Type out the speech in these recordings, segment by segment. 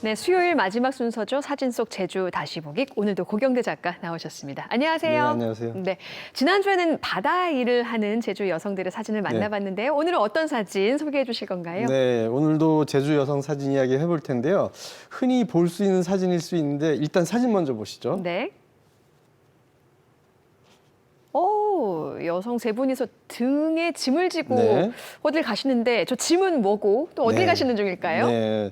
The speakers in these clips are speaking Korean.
네, 수요일 마지막 순서죠. 사진 속 제주 다시 보기. 오늘도 고경대 작가 나오셨습니다. 안녕하세요. 네, 안녕하세요. 네, 지난주에는 바다 일을 하는 제주 여성들의 사진을 만나봤는데요. 오늘은 어떤 사진 소개해 주실 건가요? 네, 오늘도 제주 여성 사진 이야기 해볼 텐데요. 흔히 볼 수 있는 사진일 수 있는데 일단 사진 먼저 보시죠. 네. 오, 여성 세 분이서 등에 짐을 지고 네. 어딜 가시는데 저 짐은 뭐고 또 어딜 네. 가시는 중일까요? 네,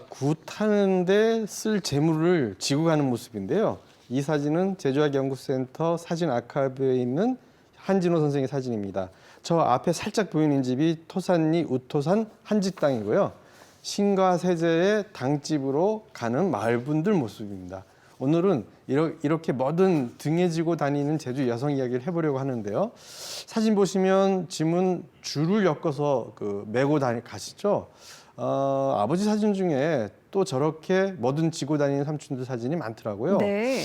굿 타는데 쓸 재물을 지고 가는 모습인데요. 이 사진은 제주학연구센터 사진 아카이브에 있는 한진호 선생의 사진입니다. 저 앞에 살짝 보이는 집이 토산리 우토산 한짓당이고요. 신과 세제의 당집으로 가는 마을분들 모습입니다. 오늘은 이렇게 뭐든 등에 지고 다니는 제주 여성 이야기를 해보려고 하는데요. 사진 보시면 짐은 줄을 엮어서 메고 가시죠. 아버지 사진 중에 또 저렇게 뭐든 지고 다니는 삼촌들 사진이 많더라고요. 네.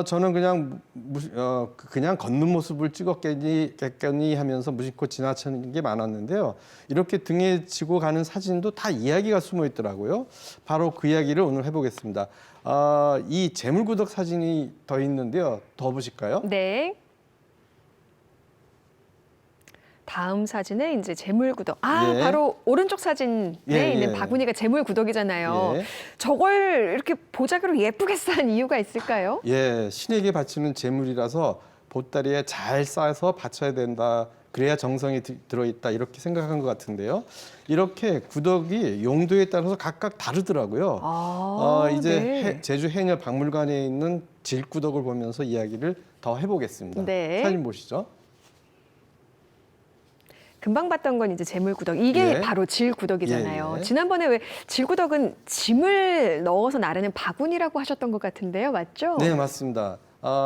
저는 그냥 걷는 모습을 찍었겠거니 하면서 무심코 지나치는 게 많았는데요. 이렇게 등에 지고 가는 사진도 다 이야기가 숨어 있더라고요. 바로 그 이야기를 오늘 해보겠습니다. 이 재물구덕 사진이 더 있는데요. 더 보실까요? 네. 다음 사진에 이제 재물구덕. 예. 바로 오른쪽 사진에 예, 있는 예. 바구니가 재물구덕이잖아요. 예. 저걸 이렇게 보자기로 예쁘게 싼 이유가 있을까요? 예, 신에게 바치는 재물이라서 보따리에 잘 싸서 바쳐야 된다. 그래야 정성이 들어있다 이렇게 생각한 것 같은데요. 이렇게 구덕이 용도에 따라서 각각 다르더라고요. 이제 네. 제주 해녀 박물관에 있는 질구덕을 보면서 이야기를 더 해보겠습니다. 네. 사진 보시죠. 금방 봤던 건 이제 재물구덕. 이게 예. 바로 질구덕이잖아요. 예, 예. 지난번에 왜 질구덕은 짐을 넣어서 나르는 바구니라고 하셨던 것 같은데요. 맞죠? 네, 맞습니다.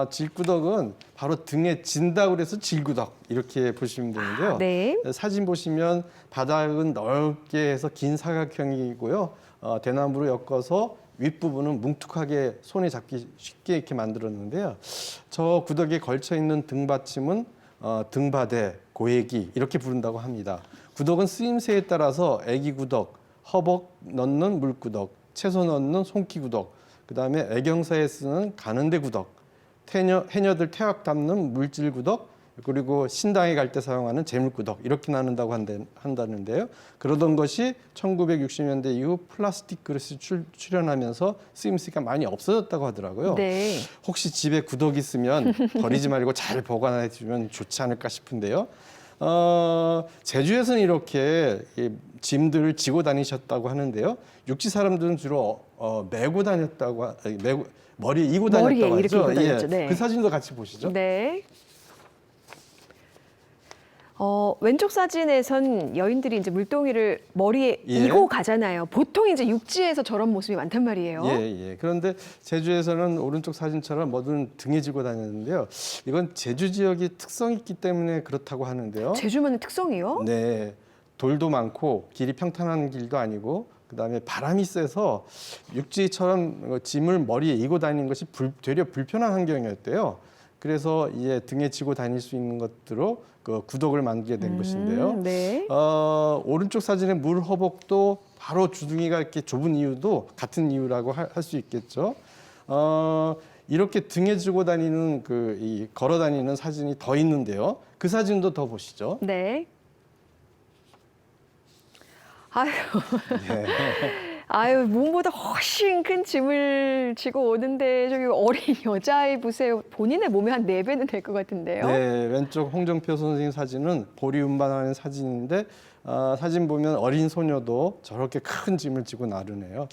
질구덕은 바로 등에 진다고 그래서 질구덕 이렇게 보시면 되는데요. 네. 사진 보시면 바닥은 넓게 해서 긴 사각형이고요. 대나무로 엮어서 윗부분은 뭉툭하게 손에 잡기 쉽게 이렇게 만들었는데요. 저 구덕에 걸쳐 있는 등받침은 등바대, 고애기 이렇게 부른다고 합니다. 구덕은 쓰임새에 따라서 애기구덕, 허벅 넣는 물구덕, 채소 넣는 손기구덕, 그다음에 애경사에 쓰는 가는데구덕, 해녀들 태학 담는 물질구덕, 그리고 신당에 갈 때 사용하는 재물구덕 이렇게 나눈다고 한다는데요. 그러던 것이 1960년대 이후 플라스틱 그릇이 출현하면서 쓰임새가 많이 없어졌다고 하더라고요. 네. 혹시 집에 구덕 있으면 버리지 말고 잘 보관해 주면 좋지 않을까 싶은데요. 제주에서는 이렇게 짐들을 지고 다니셨다고 하는데요. 육지 사람들은 주로 메고 다녔다고 머리에 이고 머리에 다녔다고 이렇게 하죠. 이고 다녔죠. 네. 그 사진도 같이 보시죠. 네. 왼쪽 사진에선 여인들이 이제 물동이를 머리에 예. 이고 가잖아요. 보통 이제 육지에서 저런 모습이 많단 말이에요. 예. 그런데 제주에서는 오른쪽 사진처럼 뭐든 등에 지고 다녔는데요. 이건 제주 지역이 특성이 있기 때문에 그렇다고 하는데요. 제주만의 특성이요? 네, 돌도 많고 길이 평탄한 길도 아니고 그다음에 바람이 세서 육지처럼 짐을 머리에 이고 다니는 것이 되려 불편한 환경이었대요. 그래서 이제 등에 지고 다닐 수 있는 것들로 구덕을 만들게 된 것인데요. 네. 오른쪽 사진의 물 허벅도 바로 주둥이가 이렇게 좁은 이유도 같은 이유라고 할 수 있겠죠. 이렇게 등에 지고 다니는 걸어 다니는 사진이 더 있는데요. 그 사진도 더 보시죠. 네. 아유, 네. 아유, 몸보다 훨씬 큰 짐을 지고 오는데 저기 어린 여자아이 보세요. 본인의 몸의 한 4배는 될 것 같은데요. 네, 왼쪽 홍정표 선생님 사진은 보리 운반하는 사진인데 사진 보면 어린 소녀도 저렇게 큰 짐을 지고 나르네요.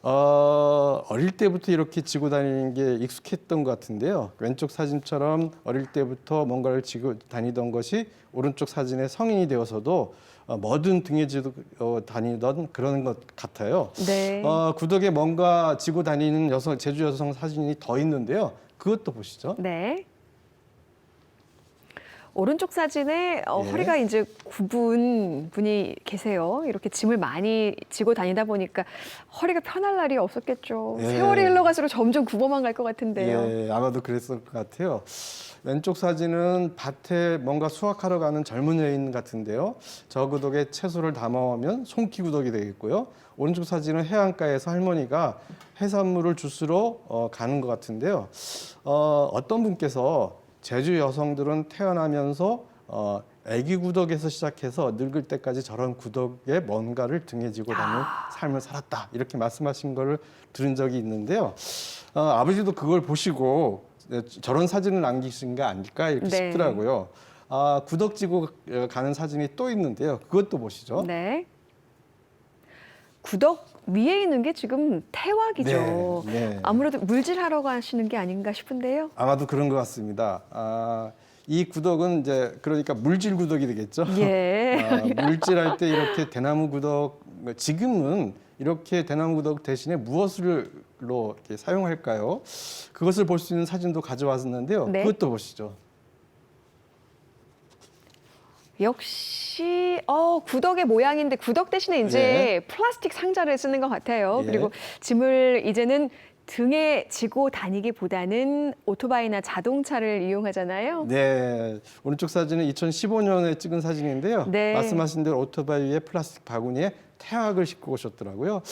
어릴 때부터 이렇게 지고 다니는 게 익숙했던 것 같은데요. 왼쪽 사진처럼 어릴 때부터 뭔가를 지고 다니던 것이 오른쪽 사진에 성인이 되어서도 뭐든 등에 지고 다니던 그런 것 같아요. 네. 구덕에 뭔가 지고 다니는 제주 여성 사진이 더 있는데요. 그것도 보시죠. 네. 오른쪽 사진에 예. 허리가 이제 굽은 분이 계세요. 이렇게 짐을 많이 지고 다니다 보니까 허리가 편할 날이 없었겠죠. 예. 세월이 흘러갈수록 점점 굽어만 갈 것 같은데요. 예, 아마도 그랬을 것 같아요. 왼쪽 사진은 밭에 뭔가 수확하러 가는 젊은 여인 같은데요. 저 구덕에 채소를 담아오면 송키 구덕이 되겠고요. 오른쪽 사진은 해안가에서 할머니가 해산물을 주스러 가는 것 같은데요. 어떤 분께서 제주 여성들은 태어나면서 아기 구덕에서 시작해서 늙을 때까지 저런 구덕에 뭔가를 등에 지고 다니는 삶을 살았다. 이렇게 말씀하신 걸 들은 적이 있는데요. 아버지도 그걸 보시고 저런 사진을 남기신 게 아닐까 이렇게 네. 싶더라고요. 구덕 지고 가는 사진이 또 있는데요. 그것도 보시죠. 네. 구덕 위에 있는 게 지금 태왁이죠. 네, 네. 아무래도 물질하러 가시는 게 아닌가 싶은데요. 아마도 그런 것 같습니다. 이 구덕은 이제 그러니까 물질 구덕이 되겠죠. 예. 물질할 때 이렇게 대나무 구덕, 지금은 이렇게 대나무 구덕 대신에 무엇으로 이렇게 사용할까요? 그것을 볼 수 있는 사진도 가져왔는데요. 네. 그것도 보시죠. 역시 구덕의 모양인데 구덕 대신에 이제 플라스틱 상자를 쓰는 것 같아요. 예. 그리고 짐을 이제는 등에 지고 다니기보다는 오토바이나 자동차를 이용하잖아요. 네, 오른쪽 사진은 2015년에 찍은 사진인데요. 네. 말씀하신 대로 오토바이 위에 플라스틱 바구니에 태학을 싣고 오셨더라고요.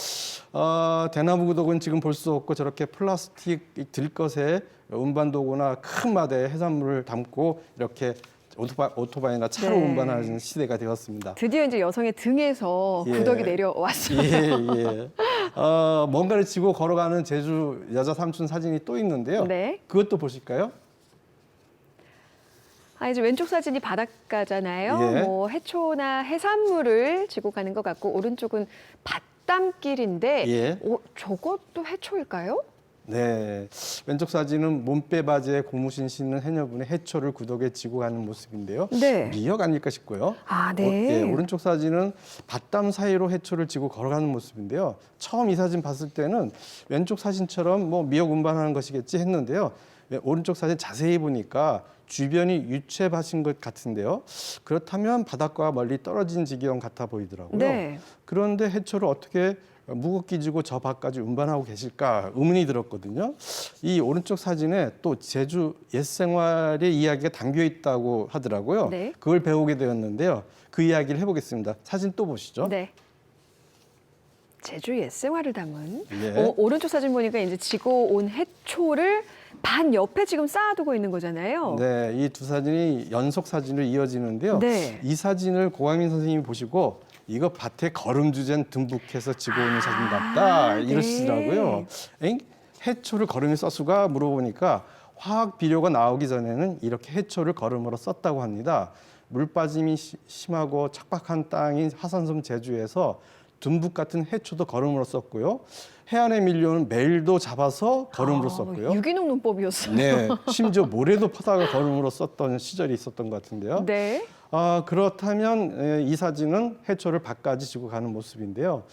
대나무 구덕은 지금 볼 수 없고 저렇게 플라스틱 들것에 운반도구나 큰 마대에 해산물을 담고 이렇게 오토바이나 차로 네. 운반하는 시대가 되었습니다. 드디어 이제 여성의 등에서 예. 구덕이 내려왔어요. 예, 예. 뭔가를 지고 걸어가는 제주 여자 삼촌 사진이 또 있는데요. 네. 그것도 보실까요? 이제 왼쪽 사진이 바닷가잖아요. 예. 뭐 해초나 해산물을 지고 가는 것 같고 오른쪽은 밭담길인데 예. 저것도 해초일까요? 네, 왼쪽 사진은 몸빼 바지에 고무신 신는 해녀분의 해초를 구덕에 지고 가는 모습인데요. 네. 미역 아닐까 싶고요. 네. 오른쪽 사진은 밭담 사이로 해초를 지고 걸어가는 모습인데요. 처음 이 사진 봤을 때는 왼쪽 사진처럼 뭐 미역 운반하는 것이겠지 했는데요. 오른쪽 사진 자세히 보니까 주변이 유채밭인 것 같은데요. 그렇다면 바닷가와 멀리 떨어진 지경 같아 보이더라고요. 네. 그런데 해초를 어떻게 무겁게 지고 저 밖까지 운반하고 계실까 의문이 들었거든요. 이 오른쪽 사진에 또 제주 옛 생활의 이야기가 담겨 있다고 하더라고요. 네. 그걸 배우게 되었는데요. 그 이야기를 해보겠습니다. 사진 또 보시죠. 네. 제주 옛 생활을 담은 예. 오른쪽 사진 보니까 이제 지고 온 해초를 반 옆에 지금 쌓아두고 있는 거잖아요. 네, 이 두 사진이 연속 사진으로 이어지는데요. 네. 이 사진을 고광민 선생님이 보시고 이거 밭에 거름주젠 듬북해서 지고 오는 사진 같다 네. 이러시더라고요. 해초를 거름에 썼수가 물어보니까 화학 비료가 나오기 전에는 이렇게 해초를 거름으로 썼다고 합니다. 물 빠짐이 심하고 척박한 땅인 하산섬 제주에서 듬북 같은 해초도 거름으로 썼고요. 해안에 밀려오는 멜도 잡아서 거름으로 썼고요. 유기농 농법이었어요. 네, 심지어 모래도 퍼다가 거름으로 썼던 시절이 있었던 것 같은데요. 네. 그렇다면 이 사진은 해초를 밭까지 지고 가는 모습인데요.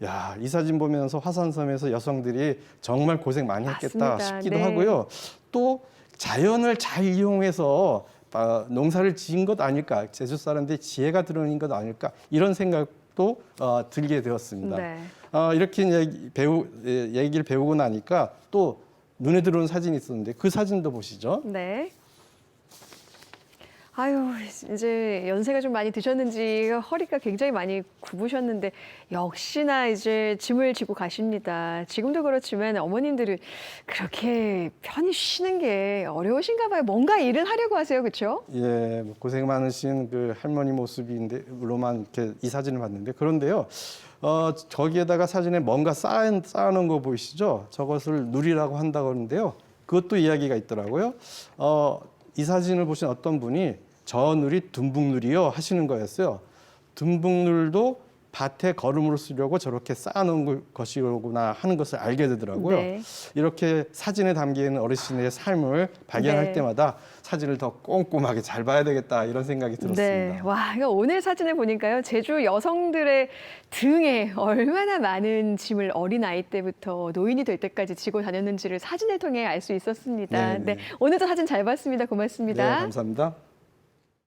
야, 이 사진 보면서 화산섬에서 여성들이 정말 고생 많이 했겠다 맞습니다. 싶기도 네. 하고요. 또 자연을 잘 이용해서 농사를 지은 것 아닐까, 제주 사람들이 지혜가 드러난 것 아닐까 이런 생각도 들게 되었습니다. 네. 이렇게 얘기를 배우고 나니까 또 눈에 들어오는 사진이 있었는데 그 사진도 보시죠. 네. 아유, 이제 연세가 좀 많이 드셨는지 허리가 굉장히 많이 굽으셨는데 역시나 이제 짐을 지고 가십니다. 지금도 그렇지만 어머님들은 그렇게 편히 쉬는 게 어려우신가 봐요. 뭔가 일은 하려고 하세요. 그렇죠? 예, 뭐 고생 많으신 그 할머니 모습인데로만 이렇게 이 사진을 봤는데 그런데요. 저기에다가 사진에 뭔가 쌓아놓은 거 보이시죠? 저것을 누리라고 한다고 하는데요. 그것도 이야기가 있더라고요. 이 사진을 보신 어떤 분이 저 누리 듬북누리요 하시는 거였어요. 듬북눌도 밭에 거름으로 쓰려고 저렇게 쌓아놓은 것이구나 하는 것을 알게 되더라고요. 네. 이렇게 사진에 담긴 어르신의 삶을 발견할 네. 때마다 사진을 더 꼼꼼하게 잘 봐야 되겠다 이런 생각이 들었습니다. 네. 와, 이거 오늘 사진을 보니까요. 제주 여성들의 등에 얼마나 많은 짐을 어린 아이 때부터 노인이 될 때까지 지고 다녔는지를 사진을 통해 알 수 있었습니다. 네, 네. 네. 오늘도 사진 잘 봤습니다. 고맙습니다. 네, 감사합니다.